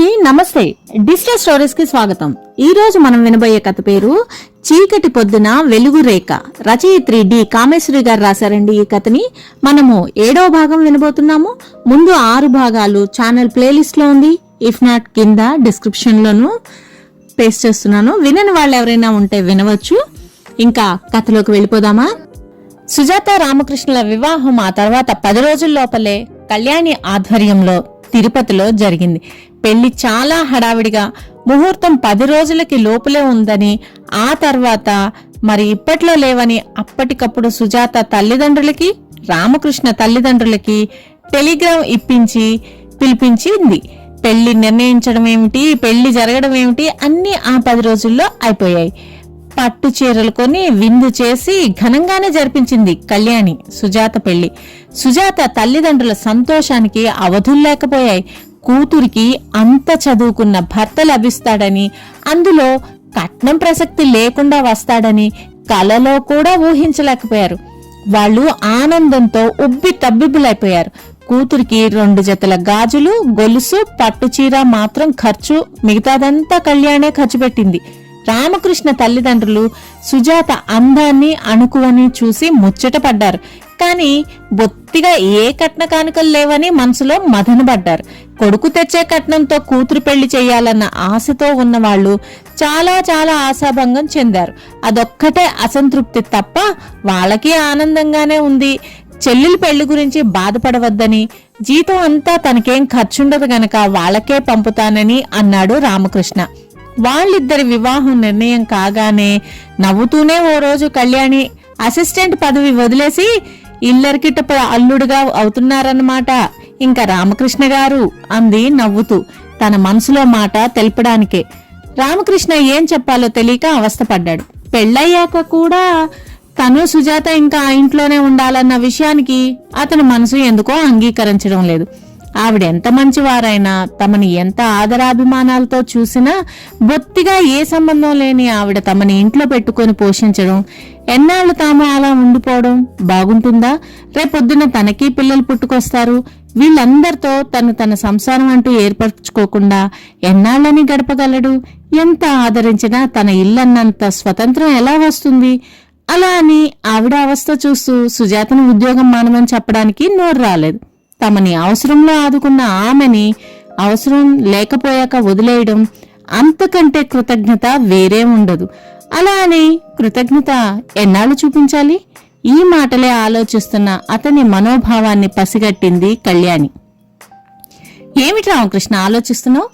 అందరికీ నమస్తే. Digital stories కి స్వాగతం. ఈ రోజు మనం వినబోయే కథ పేరు చీకటి పొద్దున వెలుగు రేఖ. రచయిత్రి డి కామేశ్వరి గారు రాశారండి. ఈ కథని మనము 7వ భాగం వినబోతున్నాము. ముందు 6 భాగాలు ఛానల్ ప్లేలిస్ట్ లో ఉంది. ఇఫ్ నాట్ కింద డిస్క్రిప్షన్ లోను పేస్ట్ చేస్తున్నాను. వినని వాళ్ళు ఎవరైనా ఉంటే వినవచ్చు. ఇంకా కథలోకి వెళ్ళిపోదామా? సుజాత రామకృష్ణుల వివాహం ఆ తర్వాత 10 రోజుల లోపలే కళ్యాణి ఆధ్వర్యంలో తిరుపతిలో జరిగింది. పెళ్లి చాలా హడావిడిగా, ముహూర్తం 10 రోజులకి లోపలే ఉందని, ఆ తర్వాత మరి ఇప్పట్లో లేవని అప్పటికప్పుడు సుజాత తల్లిదండ్రులకి, రామకృష్ణ తల్లిదండ్రులకి టెలిగ్రామ్ పిలిపించింది. పెళ్లి నిర్ణయించడం ఏమిటి, పెళ్లి జరగడం ఏమిటి అన్ని ఆ 10 రోజుల్లో అయిపోయాయి. పట్టు చీరలు కొని విందు చేసి ఘనంగానే జరిపించింది కళ్యాణి సుజాత పెళ్లి. సుజాత తల్లిదండ్రుల సంతోషానికి అవధుల్లేకపోయాయి. కూతురికి అంత చదువుకున్న భర్త లభిస్తాడని, అందులో కట్నం ప్రసక్తి లేకుండా వస్తాడని కలలో కూడా ఊహించలేకపోయారు. వాళ్ళు ఆనందంతో ఉబ్బి తబ్బిబ్బులైపోయారు. కూతురికి 2 జతల గాజులు, గొలుసు, పట్టుచీర మాత్రం ఖర్చు, మిగతాదంతా కళ్యాణే ఖర్చు పెట్టింది. రామకృష్ణ తల్లిదండ్రులు సుజాత అందాన్ని, అణుకువని చూసి ముచ్చట పడ్డారు. కాని బొత్తిగా ఏ కట్న కానుకలు లేవని మనసులో మదనపడ్డారు. కొడుకు తెచ్చే కట్నంతో కూతురు పెళ్లి చెయ్యాలన్న ఆశతో ఉన్నవాళ్లు చాలా చాలా ఆశాభంగం చెందారు. అదొక్కటే అసంతృప్తి తప్ప వాళ్ళకి ఆనందంగానే ఉంది. చెల్లెలి పెళ్లి గురించి బాధపడవద్దని, జీతం అంతా తనకేం ఖర్చుండదు గనక వాళ్ళకే పంపుతానని అన్నాడు రామకృష్ణ. వాళ్ళిద్దరి వివాహం నిర్ణయం కాగానే నవ్వుతూనే ఓ రోజు కళ్యాణి అసిస్టెంట్ పదవి వదిలేసి ఇల్లరికిట అల్లుడుగా అవుతున్నారన్నమాట. ఇంకా రామకృష్ణ గారు అంది నవ్వుతూ, తన మనసులో మాట తెలపడానికే. రామకృష్ణ ఏం చెప్పాలో తెలియక అవస్థపడ్డాడు. పెళ్ళయ్యాక కూడా తను సుజాత ఇంకా ఆ ఇంట్లోనే ఉండాలన్న విషయానికి అతని మనసు ఎందుకో అంగీకరించడం లేదు. ఆవిడెంత మంచివారైనా, తమని ఎంత ఆదరాభిమానాలతో చూసినా బొత్తిగా ఏ సంబంధం లేని ఆవిడ తమని ఇంట్లో పెట్టుకుని పోషించడం, ఎన్నాళ్లు తాము అలా ఉండిపోవడం బాగుంటుందా? రేపొద్దున తనకి పిల్లలు పుట్టుకొస్తారు. వీళ్ళందరితో తన సంసారం అంటూ ఏర్పరచుకోకుండా ఎన్నాళ్ళని గడపగలడు? ఎంత ఆదరించినా తన ఇల్లన్నంత స్వతంత్రం ఎలా వస్తుంది? అలా అని ఆవిడ అవస్థ చూస్తూ సుజాతను ఉద్యోగం మానమని చెప్పడానికి నోరు రాలేదు. తమని అవసరంలో ఆదుకున్న ఆమెని అవసరం లేకపోయాక వదిలేయడం, అంతకంటే కృతజ్ఞత వేరే ఉండదు. అలా అని కృతజ్ఞత ఎన్నాళ్ళు చూపించాలి? ఈ మాటలే ఆలోచిస్తున్న అతని మనోభావాన్ని పసిగట్టింది కళ్యాణి. ఏమిటి రామకృష్ణ ఆలోచిస్తున్నావు?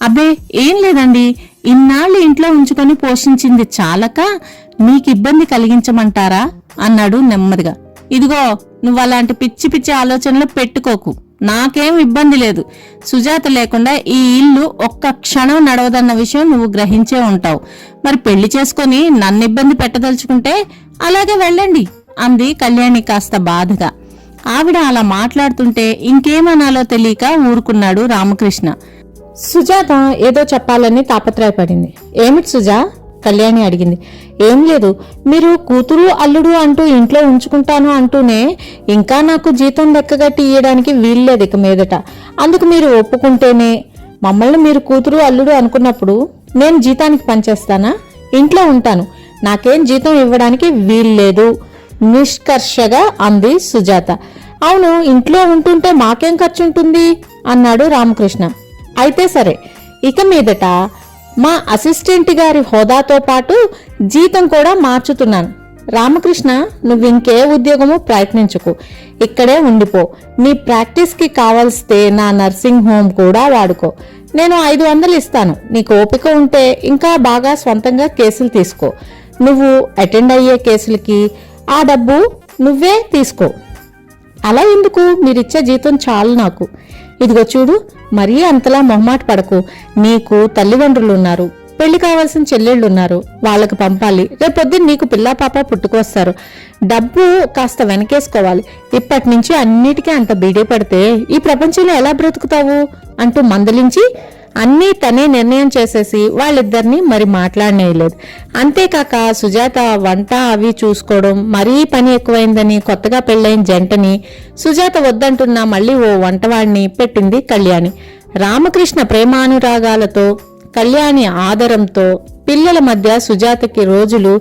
అబ్బే ఏం లేదండి, ఇన్నాళ్ళు ఇంట్లో ఉంచుకొని పోషించింది చాలక మీకు ఇబ్బంది కలిగించమంటారా అన్నాడు నెమ్మదిగా. ఇదిగో, నువ్వు అలాంటి పిచ్చి పిచ్చి ఆలోచనలు పెట్టుకోకు. నాకేం ఇబ్బంది లేదు. సుజాత లేకుండా ఈ ఇల్లు ఒక్క క్షణం నడవదన్న విషయం నువ్వు గ్రహించే ఉంటావు. మరి పెళ్లి చేసుకుని నన్ను ఇబ్బంది పెట్టదలుచుకుంటే అలాగే వెళ్ళండి అంది కళ్యాణి కాస్త బాధగా. ఆవిడ అలా మాట్లాడుతుంటే ఇంకేమనాలో తెలియక ఊరుకున్నాడు రామకృష్ణ. సుజాత ఏదో చెప్పాలని తాపత్రయపడింది. ఏమిటి సుజా? కళ్యాణి అడిగింది. ఏం లేదు, మీరు కూతురు అల్లుడు అంటూ ఇంట్లో ఉంచుకుంటాను అంటూనే ఇంకా నాకు జీతం లెక్కగట్టి ఇయ్యడానికి వీల్లేదు ఇక మీదట. అందుకు మీరు ఒప్పుకుంటేనే, మమ్మల్ని మీరు కూతురు అల్లుడు అనుకున్నప్పుడు నేను జీతానికి పనిచేస్తానా? ఇంట్లో ఉంటాను, నాకేం జీతం ఇవ్వడానికి వీల్లేదు నిష్కర్షగా అంది సుజాత. అవును, ఇంట్లో ఉంటుంటే మాకేం ఖర్చుంటుంది అన్నాడు రామకృష్ణ. అయితే సరే, ఇక మీదట మా అసిస్టెంట్ గారి హోదాతో పాటు జీతం కూడా మార్చుతున్నాను. రామకృష్ణ, నువ్వింకే ఉద్యోగము ప్రయత్నించుకు, ఇక్కడే ఉండిపో. నీ ప్రాక్టీస్కి కావలిస్తే నా నర్సింగ్ హోమ్ కూడా వాడుకో. నేను 500 ఇస్తాను. నీకు ఓపిక ఉంటే ఇంకా బాగా స్వంతంగా కేసులు తీసుకో. నువ్వు అటెండ్ అయ్యే కేసులకి ఆ డబ్బు నువ్వే తీసుకో. అలా ఎందుకు? మీరిచ్చే జీతం చాలు నాకు. ఇదిగో చూడు, మరీ అంతలా మొహమాట పడకు. నీకు తల్లిదండ్రులు ఉన్నారు, పెళ్లి కావాల్సిన చెల్లెళ్ళున్నారు, వాళ్ళకి పంపాలి. రేపొద్దున నీకు పిల్లా పాప పుట్టుకొస్తారు. డబ్బు కాస్త వెనకేసుకోవాలి. ఇప్పటి నుంచి అన్నిటికీ అంత బీడే పడితే ఈ ప్రపంచంలో ఎలా బ్రతుకుతావు అంటూ మందలించి అన్నీ తనే నిర్ణయం చేసేసి వాళ్ళిద్దరిని మరి మాట్లాడనేయలేదు. అంతేకాక సుజాత వంట అవి చూసుకోవడం మరీ పని ఎక్కువైందని కొత్తగా పెళ్లైన జంటని సుజాత వద్దంటున్నా మళ్ళీ ఓ వంటవాడిని పెట్టింది కళ్యాణి. రామకృష్ణ ప్రేమానురాగాలతో, కళ్యాణి ఆదరంతో పిల్లల మధ్య సుజాతకి రోజులు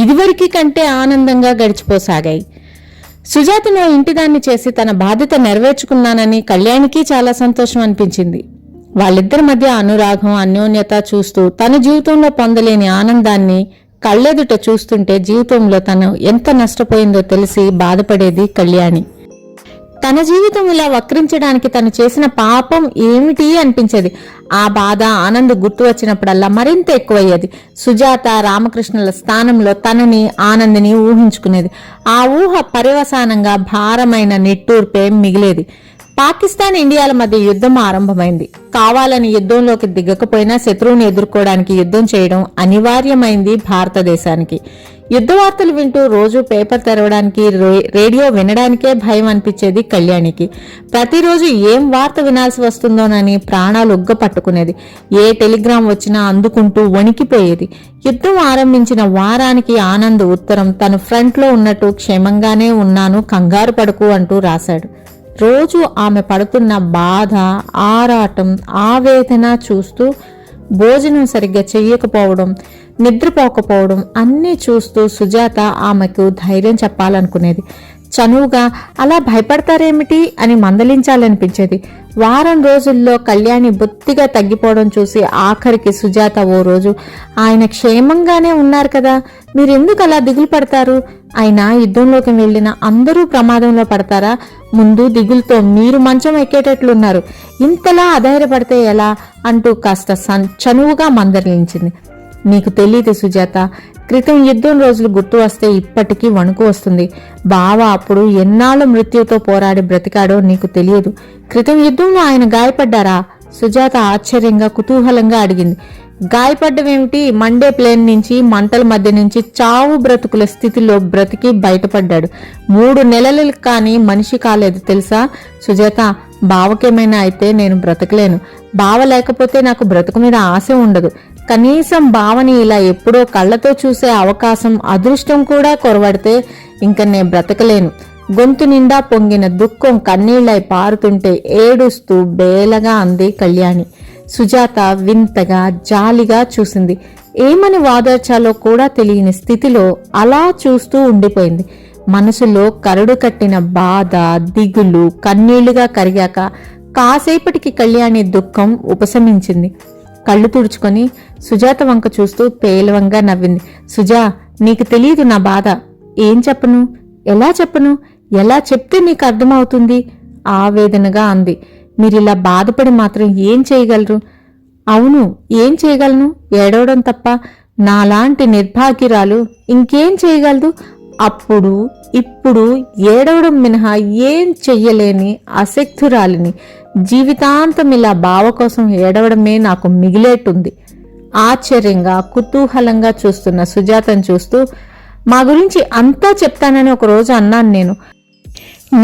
ఇదివరకు కంటే ఆనందంగా గడిచిపోసాగాయి. సుజాతను ఇంటిదాన్ని చేసి తన బాధ్యత నెరవేర్చుకున్నానని కళ్యాణికి చాలా సంతోషం అనిపించింది. వాళ్ళిద్దరి మధ్య అనురాగం, అన్యోన్యత చూస్తూ తన జీవితంలో పొందలేని ఆనందాన్ని కళ్ళెదుట చూస్తుంటే జీవితంలో తను ఎంత నష్టపోయిందో తెలిసి బాధపడేది కళ్యాణి. తన జీవితం ఇలా వక్రించడానికి తను చేసిన పాపం ఏమిటి అనిపించేది. ఆ బాధ, ఆనంద్ గుర్తు వచ్చినప్పుడల్లా మరింత ఎక్కువయ్యేది. సుజాత రామకృష్ణుల స్థానంలో తనని, ఆనందిని ఊహించుకునేది. ఆ ఊహ పర్యవసానంగా భారమైన నిట్టూర్పే మిగిలేది. పాకిస్తాన్, ఇండియాల మధ్య యుద్ధం ఆరంభమైంది. కావాలని యుద్ధంలోకి దిగకపోయినా శత్రువుని ఎదుర్కోవడానికి యుద్ధం చేయడం అనివార్యమైంది భారతదేశానికి. యుద్ధ వార్తలు వింటూ రోజు పేపర్ తెరవడానికి, రేడియో వినడానికే భయం అనిపించేది కళ్యాణికి. ప్రతిరోజు ఏం వార్త వినాల్సి వస్తుందోనని ప్రాణాలు ఉగ్గ పట్టుకునేది. ఏ టెలిగ్రామ్ వచ్చినా అందుకుంటూ వణికిపోయేది. యుద్ధం ఆరంభించిన వారానికి ఆనంద్ ఉత్తరం తను ఫ్రంట్లో ఉన్నట్టు క్షేమంగానే ఉన్నాను, కంగారు పడుకు అంటూ రాశాడు. రోజు ఆమె పడుతున్న బాధ, ఆరాటం, ఆవేదన చూస్తూ భోజనం సరిగ్గా చెయ్యకపోవడం, నిద్రపోకపోవడం అన్నీ చూస్తూ సుజాత ఆమెకు ధైర్యం చెప్పాలనుకునేది. చనువుగా అలా భయపడతారేమిటి అని మందలించాలనిపించేది. వారం రోజుల్లో కళ్యాణి బొత్తిగా తగ్గిపోవడం చూసి ఆఖరికి సుజాత ఓ రోజు, ఆయన క్షేమంగానే ఉన్నారు కదా, మీరెందుకు అలా దిగులు పడతారు? అయినా యుద్ధంలోకి వెళ్లిన అందరూ ప్రమాదంలో పడతారా? ముందు దిగులుతో మీరు మంచం ఎక్కేటట్లున్నారు, ఇంతలా అధైర్యపడితే ఎలా అంటూ కాస్త చనువుగా మందలించింది. నీకు తెలీదు సుజాత, క్రితం యుద్ధం రోజులు గుర్తు వస్తే ఇప్పటికీ వణుకు వస్తుంది. బావ అప్పుడు ఎన్నాళ్ళు మృత్యుతో పోరాడి బ్రతికాడో నీకు తెలియదు. క్రితం యుద్ధంలో ఆయన గాయపడ్డారా? సుజాత ఆశ్చర్యంగా, కుతూహలంగా అడిగింది. గాయపడ్డమేమిటి? మండే ప్లేన్ నుంచి, మంటల మధ్య నుంచి చావు బ్రతుకుల స్థితిలో బ్రతికి బయటపడ్డాడు. 3 నెలలు కానీ మనిషి కాలేదు తెలుసా సుజాత. బావకేమైనా అయితే నేను బ్రతకలేను. బావ లేకపోతే నాకు బ్రతుకు మీద ఆశ ఉండదు. కనీసం బావని ఇలా ఎప్పుడో కళ్ళతో చూసే అవకాశం, అదృష్టం కూడా కొరవడితే ఇంక నే బ్రతకలేను. గొంతు నిండా పొంగిన దుఃఖం కన్నీళ్లై పారుతుంటే ఏడుస్తూ బేలగా అంది కళ్యాణి. సుజాత వింతగా, జాలిగా చూసింది. ఏమని వాదార్చాలో కూడా తెలియని స్థితిలో అలా చూస్తూ ఉండిపోయింది. మనసులో కరడు కట్టిన బాధ, దిగులు కన్నీళ్లుగా కరిగాక కాసేపటికి కళ్యాణి దుఃఖం ఉపశమించింది. కళ్ళు తుడుచుకొని సుజాత వంక చూస్తూ పేలవంగా నవ్వింది. సుజా, నీకు తెలీదు నా బాధ. ఏం చెప్పను? ఎలా చెప్పను? ఎలా చెప్తే నీకు అర్థమవుతుంది? ఆవేదనగా అంది. మీరిలా బాధపడి మాత్రం ఏం చేయగలరు? అవును, ఏం చేయగలను? ఏడవడం తప్ప. నాలాంటి నిర్భాగ్యురాలు ఇంకేం చేయగలదు? అప్పుడు ఇప్పుడు ఏడవడం మినహా ఏం చెయ్యలేని అశక్తురాలిని. జీవితాంతం ఇలా బావ కోసం ఏడవడమే నాకు మిగిలేటుంది. ఆశ్చర్యంగా, కుతూహలంగా చూస్తున్న సుజాతను చూస్తూ, మా గురించి అంతా చెప్తానని ఒకరోజు అన్నాను.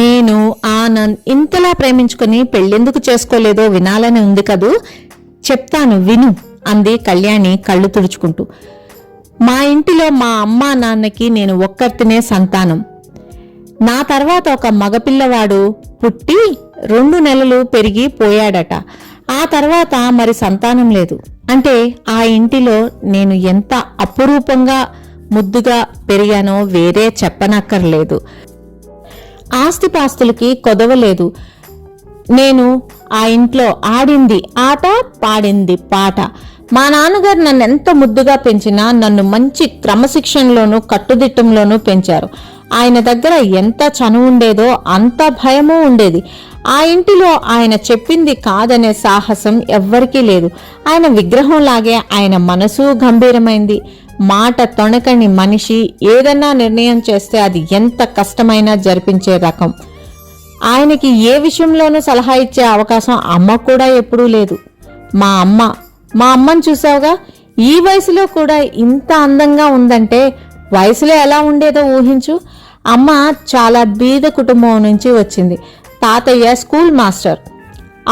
నేను ఆనంద్ ఇంతలా ప్రేమించుకుని పెళ్ళెందుకు చేసుకోలేదో వినాలని ఉంది కదూ. చెప్తాను విను అంది కళ్యాణి కళ్ళు తుడుచుకుంటూ. మా ఇంటిలో మా అమ్మా నాన్నకి నేను ఒక్కరితేనే సంతానం. నా తర్వాత ఒక మగపిల్లవాడు పుట్టి 2 నెలలు పెరిగి పోయాడట. ఆ తర్వాత మరి సంతానం లేదు. అంటే ఆ ఇంటిలో నేను ఎంత అపురూపంగా, ముద్దుగా పెరిగానో వేరే చెప్పనక్కర్లేదు. ఆస్తిపాస్తులకి కొదవలేదు. నేను ఆ ఇంట్లో ఆడింది ఆట, పాడింది పాట. మా నాన్నగారు నన్ను ఎంత ముద్దుగా పెంచినా నన్ను మంచి క్రమశిక్షణలోనూ కట్టుదిట్టంలోనూ పెంచారు. ఆయన దగ్గర ఎంత చనువు ఉండేదో అంత భయమూ ఉండేది. ఆ ఇంటిలో ఆయన చెప్పింది కాదనే సాహసం ఎవ్వరికీ లేదు. ఆయన విగ్రహంలాగే ఆయన మనసు గంభీరమైంది. మాట తొణకని మనిషి. ఏదన్నా నిర్ణయం చేస్తే అది ఎంత కష్టమైనా జరిపించే రకం. ఆయనకి ఏ విషయంలోనూ సలహా ఇచ్చే అవకాశం అమ్మ కూడా ఎప్పుడూ లేదు. మా అమ్మని చూసావుగా, ఈ వయసులో కూడా ఇంత అందంగా ఉందంటే వయసులో ఎలా ఉండేదో ఊహించు. అమ్మ చాలా బీద కుటుంబం నుంచి వచ్చింది. తాతయ్య స్కూల్ మాస్టర్.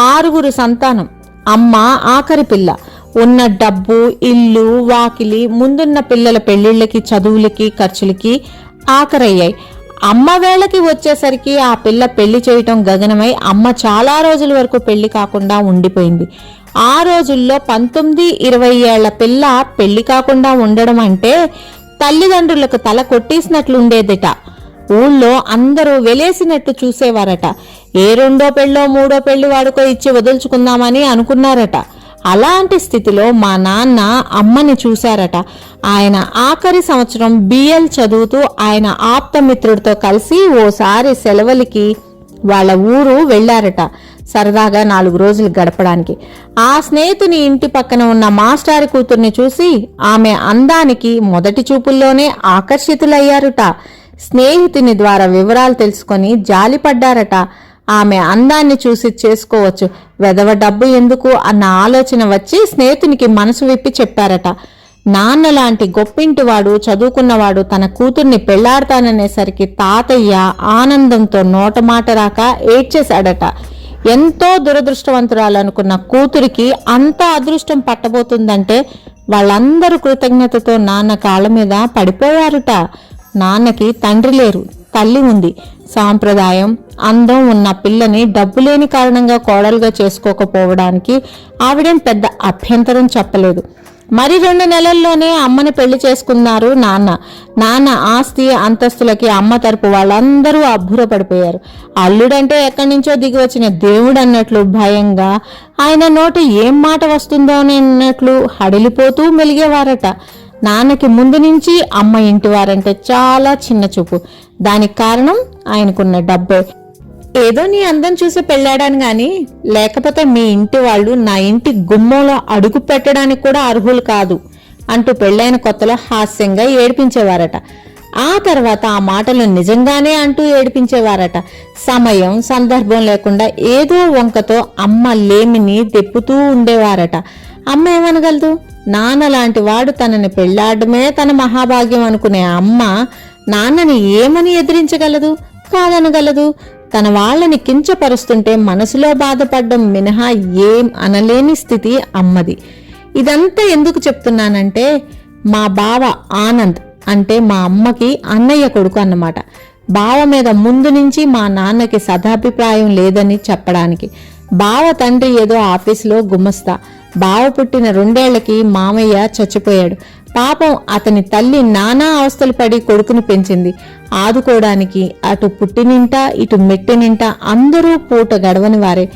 6 సంతానం. అమ్మ ఆఖరి పిల్ల. ఉన్న డబ్బు, ఇల్లు, వాకిలి, ముందున్న పిల్లల పెళ్లిళ్ళకి, చదువులకి, ఖర్చులకి ఆఖరయ్యాయి. అమ్మ వేళకి వచ్చేసరికి ఆ పిల్ల పెళ్లి చేయటం గగనమై అమ్మ చాలా రోజుల వరకు పెళ్లి కాకుండా ఉండిపోయింది. ఆ రోజుల్లో 19-20 ఏళ్ల పిల్ల పెళ్లి కాకుండా ఉండడం అంటే తల్లిదండ్రులకు తల కొట్టేసినట్లుండేదిట. ఊళ్ళో అందరూ వెలేసినట్టు చూసేవారట. ఏ 2వ పెళ్ళో 3వ పెళ్లి వాడుకో ఇచ్చి వదులుచుకుందామని అనుకున్నారట. అలాంటి స్థితిలో మా నాన్న అమ్మని చూశారట. ఆయన ఆఖరి సంవత్సరం BL చదువుతూ ఆయన ఆప్తమిత్రుడితో కలిసి ఓసారి సెలవులకి వాళ్ళ ఊరు వెళ్లారట, సరదాగా 4 రోజులు గడపడానికి. ఆ స్నేహితుని ఇంటి పక్కన ఉన్న మాస్టారి కూతుర్ని చూసి ఆమె అందానికి మొదటి చూపుల్లోనే ఆకర్షితులయ్యారుట. స్నేహితుని ద్వారా వివరాలు తెలుసుకొని జాలిపడ్డారట. ఆమె అందాన్ని చూసి చేసుకోవచ్చు, వెధవ డబ్బు ఎందుకు అన్న ఆలోచన వచ్చి స్నేహితునికి మనసు విప్పి చెప్పారట. నాన్న లాంటి గొప్పింటివాడు, చదువుకున్నవాడు తన కూతుర్ని పెళ్లాడతాననేసరికి తాతయ్య ఆనందంతో నోటమాట రాక ఏడ్చేశాడట. ఎంతో దురదృష్టవంతురాలనుకున్న కూతురికి అంత అదృష్టం పట్టబోతుందంటే వాళ్ళందరూ కృతజ్ఞతతో నాన్న కాళ్ళ మీద పడిపోయారుట. నాన్నకి తండ్రి లేరు, తల్లి ఉంది. సాంప్రదాయం, అందం ఉన్న పిల్లని డబ్బు లేని కారణంగా కోడలుగా చేసుకోకపోవడానికి ఆవిడేం పెద్ద అభ్యంతరం చెప్పలేదు. మరి 2 నెలల్లోనే అమ్మని పెళ్లి చేసుకున్నారు నాన్న. నాన్న ఆస్తి అంతస్తులకి అమ్మ తరపు వాళ్ళందరూ అబ్బురపడిపోయారు. అల్లుడంటే ఎక్కడి నుంచో దిగి వచ్చిన దేవుడు అన్నట్లు భయంగా, ఆయన నోటి ఏం మాట వస్తుందో అన్నట్లు హడిలిపోతూ మెలిగేవారట. నాన్నకి ముందు నుంచి అమ్మ ఇంటివారంటే చాలా చిన్న చూపు. దానికి కారణం ఆయనకున్న డబ్బే. ఏదో నీ అందం చూసి పెళ్ళాడాను గాని, లేకపోతే మీ ఇంటి వాళ్ళు నా ఇంటి గుమ్మంలో అడుగు పెట్టడానికి కూడా అర్హులు కాదు అంటూ పెళ్ళైన కొత్తలో హాస్యంగా ఏడిపించేవారట. ఆ తర్వాత ఆ మాటలు నిజంగానే అంటూ ఏడిపించేవారట. సమయం సందర్భం లేకుండా ఏదో వంకతో అమ్మ లేమిని తెప్పుతూ ఉండేవారట. అమ్మ ఏమనగలదు? నాన్న లాంటి వాడు తనని పెళ్లాడమే తన మహాభాగ్యం అనుకునే అమ్మ నాన్నని ఏమని ఎదిరించగలదు? కాదనగలదు. తన వాళ్ళని కించపరుస్తుంటే మనసులో బాధపడ్డం మినహా ఏం అనలేని స్థితి అమ్మది. ఇదంతా ఎందుకు చెప్తున్నానంటే, మా బావ ఆనంద్ అంటే మా అమ్మకి అన్నయ్య కొడుకు అన్నమాట. బావ మీద ముందు నుంచి మా నాన్నకి సదాభిప్రాయం లేదని చెప్పడానికి. బావ తండ్రి ఏదో ఆఫీసులో గుమస్తా. బావ పుట్టిన 2 ఏళ్లకి మామయ్య చచ్చిపోయాడు. పాపం అతని తల్లి నానా అవస్థలు పడి కొడుకుని పెంచింది. ఆదుకోవడానికి అటు పుట్టినింట ఇటు మెట్టినింట అందరూ పూట గడవని వారే.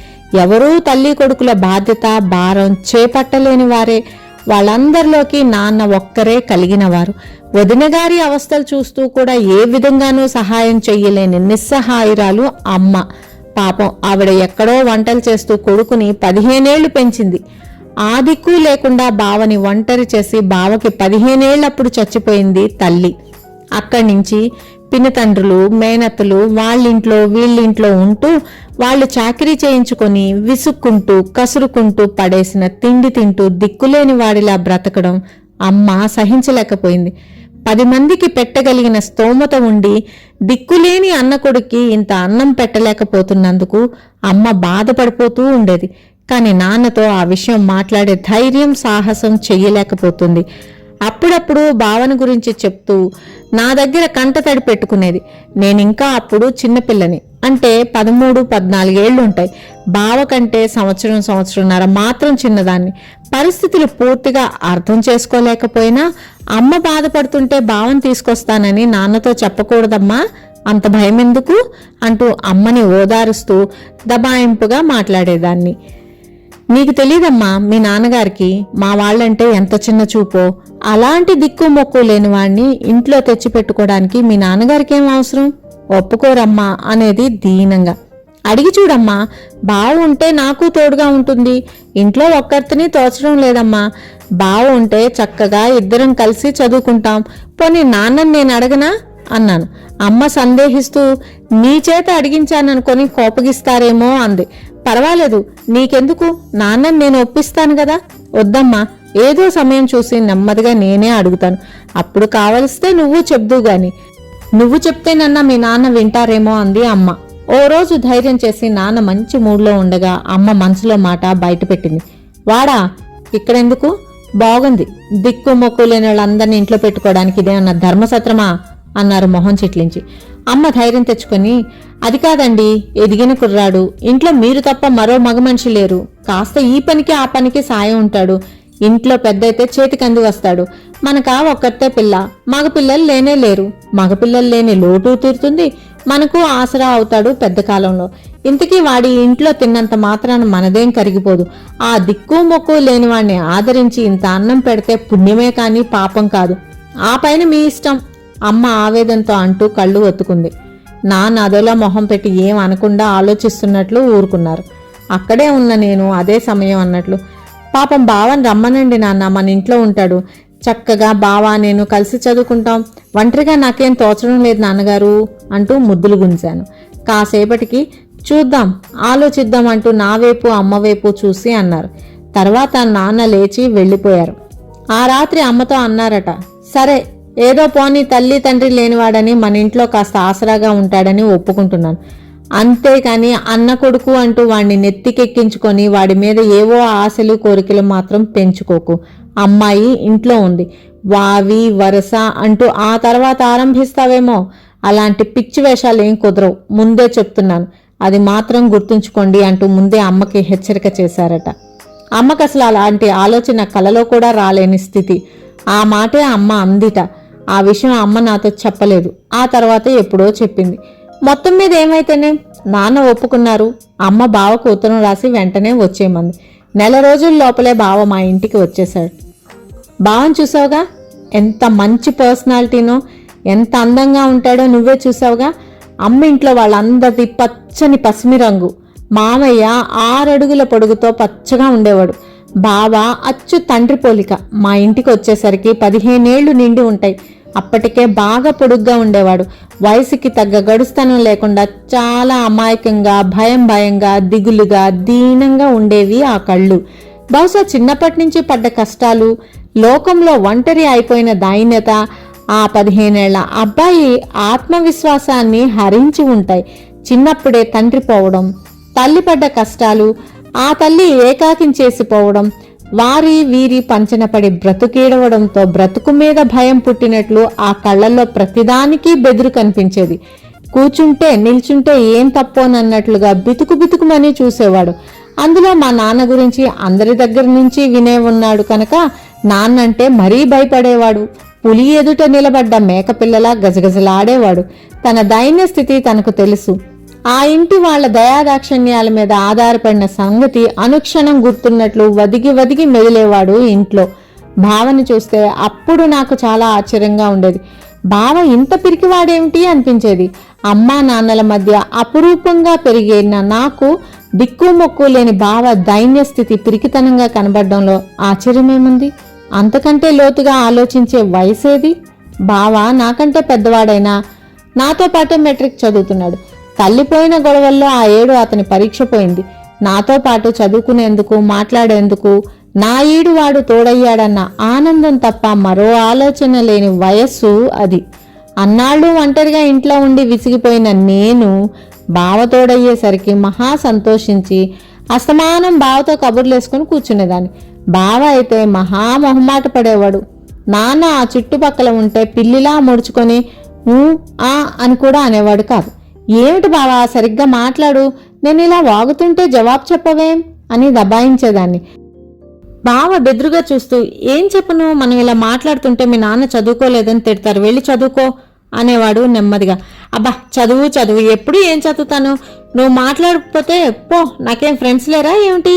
ఎవరూ తల్లి కొడుకుల బాధ్యత భారం చేపట్టలేని వారే. వాళ్ళందరిలోకి నాన్న ఒక్కరే కలిగినవారు. వదినగారి అవస్థలు చూస్తూ కూడా ఏ విధంగానూ సహాయం చెయ్యలేని నిస్సహాయురాలు అమ్మ. పాపం ఆవిడ ఎక్కడో వంటలు చేస్తూ కొడుకుని 15 ఏళ్లు పెంచింది. ఆ దిక్కు లేకుండా బావని ఒంటరి చేసి బావకి 15 ఏళ్లప్పుడు చచ్చిపోయింది తల్లి. అక్కడి నుంచి పినతండ్రులు మేనత్తలు వాళ్ళింట్లో వీళ్ళింట్లో ఉంటూ వాళ్ళు చాకిరీ చేయించుకొని విసుక్కుంటూ కసురుకుంటూ పడేసిన తిండి తింటూ దిక్కులేని వాడిలా బ్రతకడం అమ్మ సహించలేకపోయింది. 10 మందికి పెట్టగలిగిన స్తోమత ఉండి దిక్కులేని అన్న కొడుక్కి ఇంత అన్నం పెట్టలేకపోతున్నందుకు అమ్మ బాధపడిపోతూ ఉండేది. కానీ నాన్నతో ఆ విషయం మాట్లాడే ధైర్యం సాహసం చెయ్యలేకపోతుంది. అప్పుడప్పుడు భావన గురించి చెప్తూ నా దగ్గర కంటతడి పెట్టుకునేది. నేనింకా అప్పుడు చిన్నపిల్లని, అంటే 13-14 ఏళ్లు ఉంటాయి. బావ కంటే సంవత్సరంన్నర మాత్రం చిన్నదాన్ని. పరిస్థితులు పూర్తిగా అర్థం చేసుకోలేకపోయినా అమ్మ బాధపడుతుంటే బావని తీసుకొస్తానని నాన్నతో చెప్పకూడదమ్మా, అంత భయం ఎందుకు అంటూ అమ్మని ఓదారుస్తూ దబాయింపుగా మాట్లాడేదాన్ని. నీకు తెలీదమ్మా, మీ నాన్నగారికి మా వాళ్ళంటే ఎంత చిన్న చూపో. అలాంటి దిక్కు మొక్కు లేని వాణ్ణి ఇంట్లో తెచ్చిపెట్టుకోవడానికి మీ నాన్నగారికి ఏం అవసరం? ఒప్పుకోరమ్మా అనేది దీనంగా. అడిగి చూడమ్మా, బావ ఉంటే నాకు తోడుగా ఉంటుంది. ఇంట్లో ఒక్కరిని తోచడం లేదమ్మా. బావ ఉంటే చక్కగా ఇద్దరం కలిసి చదువుకుంటాం. పోనీ నాన్నని నేను అడగనా అన్నాను. అమ్మ సందేహిస్తూ నీ చేత అడిగించాననుకొని కోపగిస్తారేమో అంది. పర్వాలేదు, నీకెందుకు, నాన్నని నేను ఒప్పిస్తాను కదా. వద్దమ్మా, ఏదో సమయం చూసి నెమ్మదిగా నేనే అడుగుతాను. అప్పుడు కావలిస్తే నువ్వు చెప్దు గాని. నువ్వు చెప్తేనన్నా మీ నాన్న వింటారేమో అంది అమ్మ. ఓ రోజు ధైర్యం చేసి నాన్న మంచి మూడ్లో ఉండగా అమ్మ మనసులో మాట బయటపెట్టింది. వాడా, ఇక్కడెందుకు? బాగుంది. దిక్కు మొక్కు లేని వాళ్ళందరినీ ఇంట్లో పెట్టుకోవడానికి ఇదేమన్నా ధర్మసత్రమా అన్నారు మొహం చిట్లించి. అమ్మ ధైర్యం తెచ్చుకొని, అది కాదండి, ఎదిగిన కుర్రాడు, ఇంట్లో మీరు తప్ప మరో మగ మనిషి లేరు, కాస్త ఈ పనికి ఆ పనికి సాయం ఉంటాడు, ఇంట్లో పెద్దయితే చేతికి అంది వస్తాడు, మనకా ఒక్కతే పిల్ల, మగపిల్లలు లేనే లేరు, మగపిల్లలు లేని లోటు తీరుతుంది, మనకు ఆసరా అవుతాడు పెద్ద కాలంలో, ఇంతకీ వాడి ఇంట్లో తిన్నంత మాత్రాన మనదేం కరిగిపోదు, ఆ దిక్కు మొక్కు లేని వాడిని ఆదరించి ఇంత అన్నం పెడితే పుణ్యమే కాని పాపం కాదు, ఆ పైన మీ ఇష్టం, అమ్మ ఆవేదనతో అంటూ కళ్ళు ఒత్తుకుంది. నాన్న అదోలా మొహం పెట్టి ఏం అనకుండా ఆలోచిస్తున్నట్లు ఊరుకున్నారు. అక్కడే ఉన్న నేను అదే సమయం అన్నట్లు, పాపం బావని రమ్మనండి నాన్న, మన ఇంట్లో ఉంటాడు, చక్కగా బావా నేను కలిసి చదువుకుంటాం, ఒంటరిగా నాకేం తోచడం లేదు నాన్నగారు అంటూ ముద్దులు గుంజాను. కాసేపటికి చూద్దాం ఆలోచిద్దాం అంటూ నా వైపు అమ్మ వైపు చూసి అన్నారు. తర్వాత నాన్న లేచి వెళ్ళిపోయారు. ఆ రాత్రి అమ్మతో అన్నారట, సరే ఏదో పోనీ తల్లి తండ్రి లేనివాడని మన ఇంట్లో కాస్త ఆసరాగా ఉంటాడని ఒప్పుకుంటున్నాను, అంతేకాని అన్న కొడుకు అంటూ వాడిని నెత్తికెక్కించుకొని వాడి మీద ఏవో ఆశలు కోరికలు మాత్రం పెంచుకోకు, అమ్మాయి ఇంట్లో ఉంది, వావి వరస అంటూ ఆ తర్వాత ఆరంభిస్తావేమో, అలాంటి పిచ్చి వేషాలు ఏం కుదరవు, ముందే చెప్తున్నాను, అది మాత్రం గుర్తుంచుకోండి అంటూ ముందే అమ్మకి హెచ్చరిక చేశారట. అమ్మకు అసలు అలాంటి ఆలోచన కలలో కూడా రాలేని స్థితి. ఆ మాటే అమ్మ అందిట. ఆ విషయం అమ్మ నాతో చెప్పలేదు, ఆ తర్వాత ఎప్పుడో చెప్పింది. మొత్తం మీద ఏమైతేనే నాన్న ఒప్పుకున్నారు. అమ్మ బావకు ఉత్తరం రాసి వెంటనే వచ్చేయమంది. నెల రోజుల లోపలే బావ మా ఇంటికి వచ్చేశాడు. బావని చూసావుగా, ఎంత మంచి పర్సనాలిటీనో, ఎంత అందంగా ఉంటాడో నువ్వే చూసావుగా. అమ్మ ఇంట్లో వాళ్ళందరిది పచ్చని పసిమి రంగు, మామయ్య 6 అడుగుల పొడుగుతో పచ్చగా ఉండేవాడు, బావ అచ్చు తండ్రి పోలిక. మా ఇంటికి వచ్చేసరికి 15 ఏళ్లు నిండి ఉంటాయి. అప్పటికే బాగా పొడుగ్గా ఉండేవాడు. వయసుకి తగ్గ గడుస్తనం లేకుండా చాలా అమాయకంగా భయంగా దిగులుగా దీనంగా ఉండేవి ఆ కళ్ళు. బహుశా చిన్నప్పటి నుంచి పడ్డ కష్టాలు, లోకంలో ఒంటరి అయిపోయిన దైన్యత ఆ 15 ఏళ్ల అబ్బాయి ఆత్మవిశ్వాసాన్ని హరించి ఉంటాయి. చిన్నప్పుడే తండ్రి పోవడం, తల్లి పడ్డ కష్టాలు, ఆ తల్లి ఏకాకించేసిపోవడం, వారి వీరి పంచనపడి బ్రతుకీడవడంతో బ్రతుకు మీద భయం పుట్టినట్లు ఆ కళ్ళల్లో ప్రతిదానికి బెదురు కనిపించేది. కూచుంటే నిల్చుంటే ఏం తప్పోనన్నట్లుగా బితుకుమని చూసేవాడు. అందులో మా నాన్న గురించి అందరి దగ్గర నుంచి వినే ఉన్నాడు కనుక నాన్నంటే మరీ భయపడేవాడు. పులి ఎదుట నిలబడ్డ మేకపిల్లలా గజగజలాడేవాడు. తన దైన్య స్థితి తనకు తెలుసు. ఆ ఇంటి వాళ్ల దయాదాక్షిణ్యాల మీద ఆధారపడిన సంగతి అనుక్షణం గుర్తున్నట్లు వదిగి మెదిలేవాడు ఇంట్లో. బావని చూస్తే అప్పుడు నాకు చాలా ఆశ్చర్యంగా ఉండేది. బావ ఇంత పిరికివాడేమిటి అనిపించేది. అమ్మా నాన్నల మధ్య అపురూపంగా పెరిగిన నాకు దిక్కు మొక్కు లేని బావ దైన్య స్థితి పిరికితనంగా కనబడడంలో ఆశ్చర్యమేముంది? అంతకంటే లోతుగా ఆలోచించే వయసేది? బావ నాకంటే పెద్దవాడైనా నాతో పాటే మెట్రిక్ చదువుతున్నాడు. తల్లిపోయిన గొడవల్లో ఆ ఏడు అతని పరీక్ష పోయింది. నాతో పాటు చదువుకునేందుకు మాట్లాడేందుకు నా ఈడు వాడు తోడయ్యాడన్న ఆనందం తప్ప మరో ఆలోచన లేని వయస్సు అది. అన్నాళ్ళు ఒంటరిగా ఇంట్లో ఉండి విసిగిపోయిన నేను బావ తోడయ్యేసరికి మహా సంతోషించి అస్తమానం బావతో కబుర్లేసుకుని కూర్చునేదాన్ని. బావ అయితే మహా మొహమాట పడేవాడు. నాన్న ఆ చుట్టుపక్కల ఉంటే పిల్లిలా ముడుచుకొని ఆ అని కూడా అనేవాడు కాదు. ఏమిటి బావా సరిగ్గా మాట్లాడు, నేను ఇలా వాగుతుంటే జవాబు చెప్పవేం అని దబాయించేదాన్ని. బావ బెదురుగా చూస్తూ, ఏం చెప్పను, మనం ఇలా మాట్లాడుతుంటే మీ నాన్న చదువుకోలేదని తిడతారు, వెళ్ళి చదువుకో అనేవాడు నెమ్మదిగా. అబ్బా చదువు ఎప్పుడు ఏం చదువుతాను, నువ్వు మాట్లాడకపోతే పో, నాకేం ఫ్రెండ్స్ లేరా ఏమిటి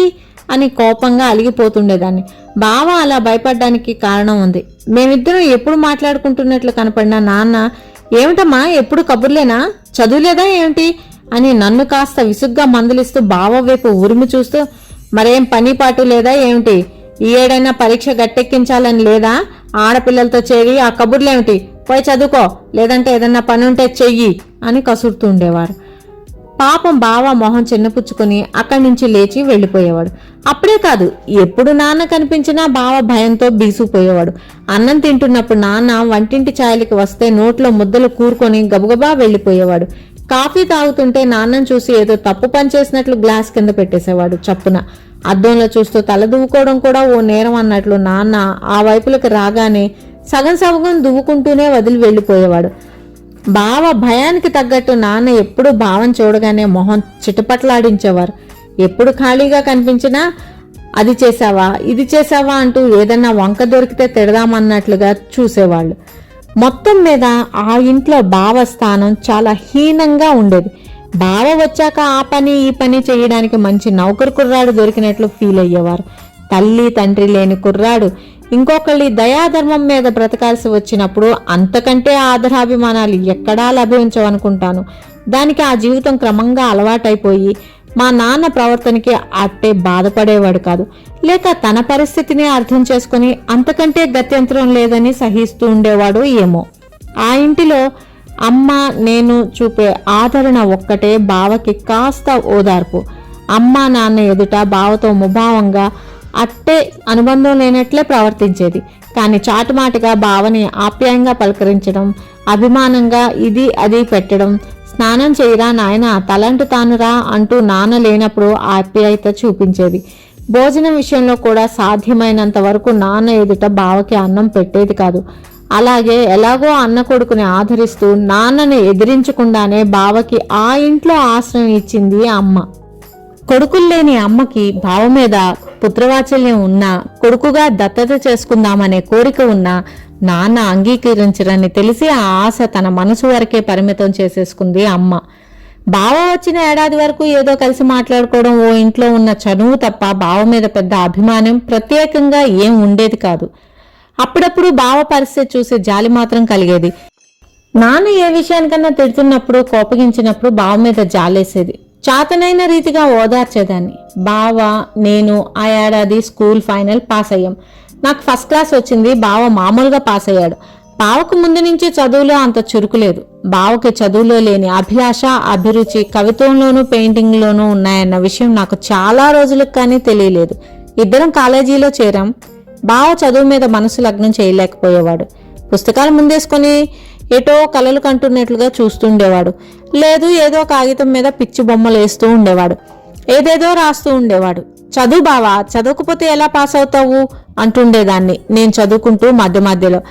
అని కోపంగా అలిగిపోతుండేదాన్ని. బావ అలా భయపడ్డానికి కారణం ఉంది. మేమిద్దరం ఎప్పుడు మాట్లాడుకుంటున్నట్లు కనపడినా నాన్న, ఏమిటమ్మా ఎప్పుడు కబుర్లేనా, చదువులేదా ఏమిటి అని నన్ను కాస్త విసుగ్గా మందలిస్తూ బావ వైపు ఉరిమి చూస్తూ, మరేం పని పాటు లేదా ఏమిటి, ఈ ఏడైనా పరీక్ష గట్టెక్కించాలని లేదా, ఆడపిల్లలతో చేరి ఆ కబుర్లేమిటి, పోయి చదువుకో, లేదంటే ఏదన్నా పని ఉంటే చెయ్యి అని కసురుతూ ఉండేవారు. పాపం బావ మొహం చిన్నపుచ్చుకుని అక్కడి నుంచి లేచి వెళ్లిపోయేవాడు. అప్పుడే కాదు, ఎప్పుడు నాన్న కనిపించినా బావ భయంతో బీసుకుపోయేవాడు. అన్నం తింటున్నప్పుడు నాన్న వంటింటి ఛాయలకి వస్తే నోట్లో ముద్దలు కూరుకొని గబగబా వెళ్లిపోయేవాడు. కాఫీ తాగుతుంటే నాన్నను చూసి ఏదో తప్పు పనిచేసినట్లు గ్లాస్ కింద పెట్టేసేవాడు చప్పున. అద్దంలో చూస్తూ తల దువ్వుకోవడం కూడా ఓ నేరం అన్నట్లు నాన్న ఆ వైపులకు రాగానే సగం దువ్వుకుంటూనే వదిలి వెళ్లిపోయేవాడు. బావ భయానికి తగ్గట్టు నాన్న ఎప్పుడు బావని చూడగానే మొహం చిటపట్లాడించేవారు. ఎప్పుడు ఖాళీగా కనిపించినా అది చేసావా ఇది చేసావా అంటూ ఏదన్నా వంక దొరికితే తిడదామన్నట్లుగా చూసేవాళ్ళు. మొత్తం మీద ఆ ఇంట్లో బావ స్థానం చాలా హీనంగా ఉండేది. బావ వచ్చాక ఆ పని ఈ పని చేయడానికి మంచి నౌకరు కుర్రాడు దొరికినట్లు ఫీల్ అయ్యేవారు. తల్లి తండ్రి లేని కుర్రాడు ఇంకొకళ్ళి దయాధర్మం మీద బ్రతకాల్సి వచ్చినప్పుడు అంతకంటే ఆదరాభిమానాలు ఎక్కడా లభించవనుకుంటాను. దానికి ఆ జీవితం క్రమంగా అలవాటైపోయి మా నాన్న ప్రవర్తనకి అట్టే బాధపడేవాడు కాదు. లేక తన పరిస్థితిని అర్థం చేసుకుని అంతకంటే గత్యంతరం లేదని సహిస్తూ ఉండేవాడు ఏమో. ఆ ఇంటిలో అమ్మ నేను చూపే ఆదరణ ఒక్కటే బావకి కాస్త ఓదార్పు. అమ్మ నాన్న ఎదుట బావతో ముభావంగా అట్టే అనుబంధం లేనట్లే ప్రవర్తించేది. కానీ చాటుమాటుగా బావని ఆప్యాయంగా పలకరించడం, అభిమానంగా ఇది అది పెట్టడం, స్నానం చేయరా నాయన తలంటు తానురా అంటూ నాన్న లేనప్పుడు ఆప్యాయత చూపించేది. భోజనం విషయంలో కూడా సాధ్యమైనంత వరకు నాన్న ఎదుట బావకి అన్నం పెట్టేది కాదు. అలాగే ఎలాగో అన్న కొడుకుని ఆదరిస్తూ నాన్నని ఎదిరించకుండానే బావకి ఆ ఇంట్లో ఆశ్రయం ఇచ్చింది అమ్మ. కొడుకులు లేని అమ్మకి బావ మీద పుత్రవాత్సల్యం ఉన్నా, కొడుకుగా దత్తత చేసుకుందామనే కోరిక ఉన్నా నాన్న అంగీకరించరని తెలిసి ఆ ఆశ తన మనసు వరకే పరిమితం చేసేసుకుంది అమ్మ. బావ వచ్చిన ఏడాది వరకు ఏదో కలిసి మాట్లాడుకోవడం, ఓ ఇంట్లో ఉన్న చనువు తప్ప బావ మీద పెద్ద అభిమానం ప్రత్యేకంగా ఏం ఉండేది కాదు. అప్పుడప్పుడు బావ పరిస్థితి చూసి జాలి మాత్రం కలిగేది. నాన్న ఏ విషయానికన్నా తిడుతున్నప్పుడు కోపగించినప్పుడు బావ మీద జాలేసేది. చాతనైన రీతిగా ఓదార్చేదాన్ని. బావ నేను ఆ ఏడాది స్కూల్ ఫైనల్ పాస్ అయ్యాం. నాకు ఫస్ట్ క్లాస్ వచ్చింది. బావ మామూలుగా పాస్ అయ్యాడు. బావకు ముందు నుంచి చదువులో అంత చురుకులేదు. బావకి చదువులో లేని అభిలాష, అభిరుచి కవిత్వంలోనూ పెయింటింగ్లోనూ ఉన్నాయన్న విషయం నాకు చాలా రోజులకు కానీ తెలియలేదు. ఇద్దరం కాలేజీలో చేరాం. బావ చదువు మీద మనసు లగ్నం చేయలేకపోయేవాడు. పుస్తకాలు ముందేసుకొని ఎటో కలలు కంటున్నట్లుగా చూస్తుండేవాడు. లేదు ఏదో కాగితం మీద పిచ్చి బొమ్మలు వేస్తూ ఉండేవాడు. ఏదేదో రాస్తూ ఉండేవాడు. చదువు బావా, చదవకపోతే ఎలా పాస్ అవుతావు అంటుండేదాన్ని నేను చదువుకుంటూ మధ్య మధ్యలో.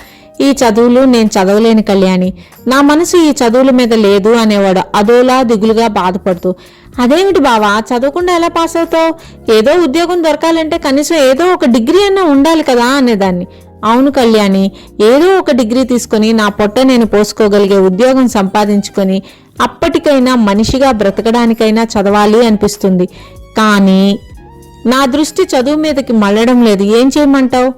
ఈ చదువులు నేను చదవలేని కళ్యాణి, నా మనసు ఈ చదువుల మీద లేదు అనేవాడు అదోలా దిగులుగా బాధపడుతూ. అదేమిటి బావా, చదవకుండా ఎలా పాస్ అవుతావు? ఏదో ఉద్యోగం దొరకాలంటే కనీసం ఏదో ఒక డిగ్రీ అన్నా ఉండాలి కదా అనేదాన్ని. అవును కళ్యాణి, ఏదో ఒక డిగ్రీ తీసుకుని నా పొట్ట నేను పోసుకోగలిగే ఉద్యోగం సంపాదించుకొని అప్పటికైనా మనిషిగా బ్రతకడానికైనా చదవాలి అనిపిస్తుంది. కానీ నా దృష్టి చదువు మీదకి మళ్ళడం లేదు. ఏం చేయమంటావు?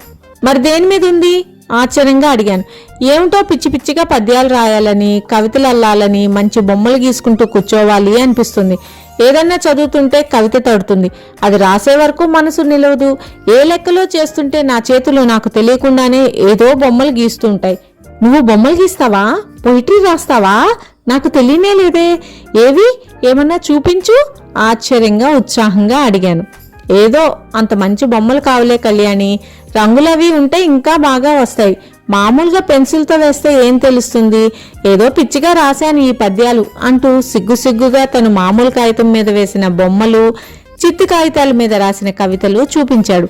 మరి దేని మీద ఉంది? ఆశ్చర్యంగా అడిగాను. ఏమిటో పిచ్చి పిచ్చిగా పద్యాలు రాయాలని, కవితలు అల్లాలని, మంచి బొమ్మలు గీసుకుంటూ కూర్చోవాలి అనిపిస్తుంది. ఏదన్నా చదువుతుంటే కవిత తడుతుంది. అది రాసే వరకు మనసు నిలవదు. ఏ లెక్కలో చేస్తుంటే నా చేతులు నాకు తెలియకుండానే ఏదో బొమ్మలు గీస్తుంటాయి. నువ్వు బొమ్మలు గీస్తావా? పొయిట్రీ రాస్తావా? నాకు తెలియనే లేదే. ఏవి? ఏమన్నా చూపించు ఆశ్చర్యంగా ఉత్సాహంగా అడిగాను. ఏదో అంత మంచి బొమ్మలు కావలే కళ్యాణి, రంగులవి ఉంటే ఇంకా బాగా వస్తాయి. మామూలుగా పెన్సిల్తో వేస్తే ఏం తెలుస్తుంది? ఏదో పిచ్చిగా రాశాను ఈ పద్యాలు అంటూ సిగ్గుసిగ్గుగా తను మామూలు కాగితం మీద వేసిన బొమ్మలు, చిత్తు కాగితాల మీద రాసిన కవితలు చూపించాడు.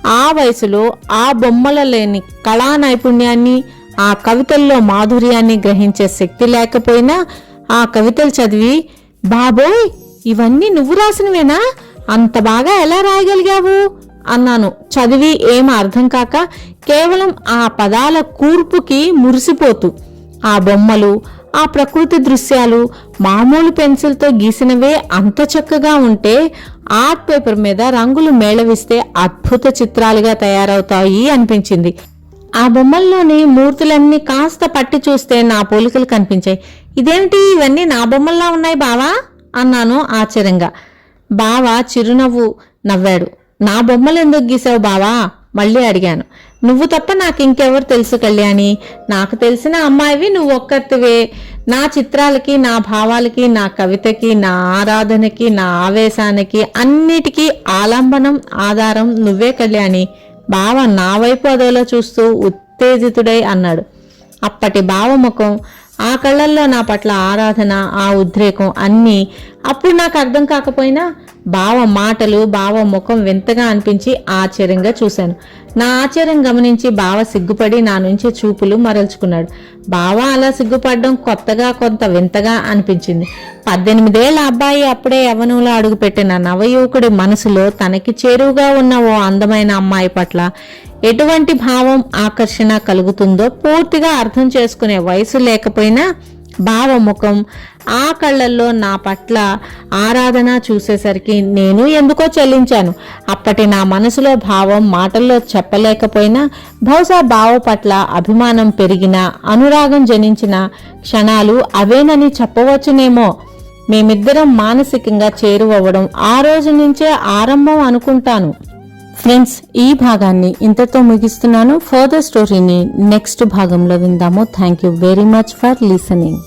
ఆ వయసులో ఆ బొమ్మల లేని కళా నైపుణ్యాన్ని, ఆ కవితల్లో మాధుర్యాన్ని గ్రహించే శక్తి లేకపోయినా ఆ కవితలు చదివి, బాబోయ్ ఇవన్నీ నువ్వు రాసినవేనా? అంత బాగా ఎలా రాయగలిగావు అన్నాను. చదివి ఏం అర్థం కాక కేవలం ఆ పదాల కూర్పుకి మురిసిపోతూ. ఆ బొమ్మలు, ఆ ప్రకృతి దృశ్యాలు మామూలు పెన్సిల్తో గీసినవే అంత చక్కగా ఉంటే ఆర్ట్ పేపర్ మీద రంగులు మేళవిస్తే అద్భుత చిత్రాలుగా తయారవుతాయి అనిపించింది. ఆ బొమ్మల్లోని మూర్తులన్నీ కాస్త పట్టి చూస్తే నా పోలికలు కనిపించాయి. ఇదేమిటి ఇవన్నీ నా బొమ్మల్లా ఉన్నాయి బావా అన్నాను ఆశ్చర్యంగా. బావ చిరునవ్వు నవ్వాడు. నా బొమ్మలు ఎందుకు గీసావు బావా మళ్ళీ అడిగాను. నువ్వు తప్ప నాకు ఇంకెవరు తెలుసు కళ్యాణి? నాకు తెలిసిన అమ్మాయివి నువ్వు ఒక్కతివే. నా చిత్రాలకి, నా భావాలకి, నా కవితకి, నా ఆరాధనకి, నా ఆవేశానికి అన్నిటికీ ఆలంబనం, ఆధారం నువ్వే కళ్యాణి. బావ నా వైపు అదోలా చూస్తూ ఉత్తేజితుడై అన్నాడు. అప్పటి బావ ముఖం ఆ కళ్ళల్లో నా పట్ల ఆరాధన, ఆ ఉద్రేకం అన్నీ అప్పుడు నాకు అర్థం కాకపోయినా బావ మాటలు, బావ ముఖం వింతగా అనిపించి ఆశ్చర్యంగా చూశాను. నా ఆశ్చర్యం గమనించి బావ సిగ్గుపడి నా నుంచి చూపులు మరల్చుకున్నాడు. బావ అలా సిగ్గుపడడం కొత్తగా, కొంత వింతగా అనిపించింది. 18 ఏళ్ల అబ్బాయి అప్పుడే యవ్వనంలో అడుగుపెట్టిన నవయువకుడి మనసులో తనకి చేరువుగా ఉన్న ఓ అందమైన అమ్మాయి పట్ల ఎటువంటి భావం, ఆకర్షణ కలుగుతుందో పూర్తిగా అర్థం చేసుకునే వయసు లేకపోయినా బావ ముఖం, ఆ కళ్ళల్లో నా పట్ల ఆరాధన చూసేసరికి నేను ఎందుకో చెల్లించాను. అప్పటి నా మనసులో భావం మాటల్లో చెప్పలేకపోయినా బహుశా బావ పట్ల అభిమానం పెరిగిన, అనురాగం జనించిన క్షణాలు అవేనని చెప్పవచ్చునేమో. మేమిద్దరం మానసికంగా చేరువవ్వడం ఆ రోజు నుంచే ఆరంభం అనుకుంటాను. ఫ్రెండ్స్, ఈ భాగాన్ని ఇంతతో ముగిస్తున్నాను. ఫర్దర్ స్టోరీని నెక్స్ట్ భాగంలో విందాము. Thank you very much for listening.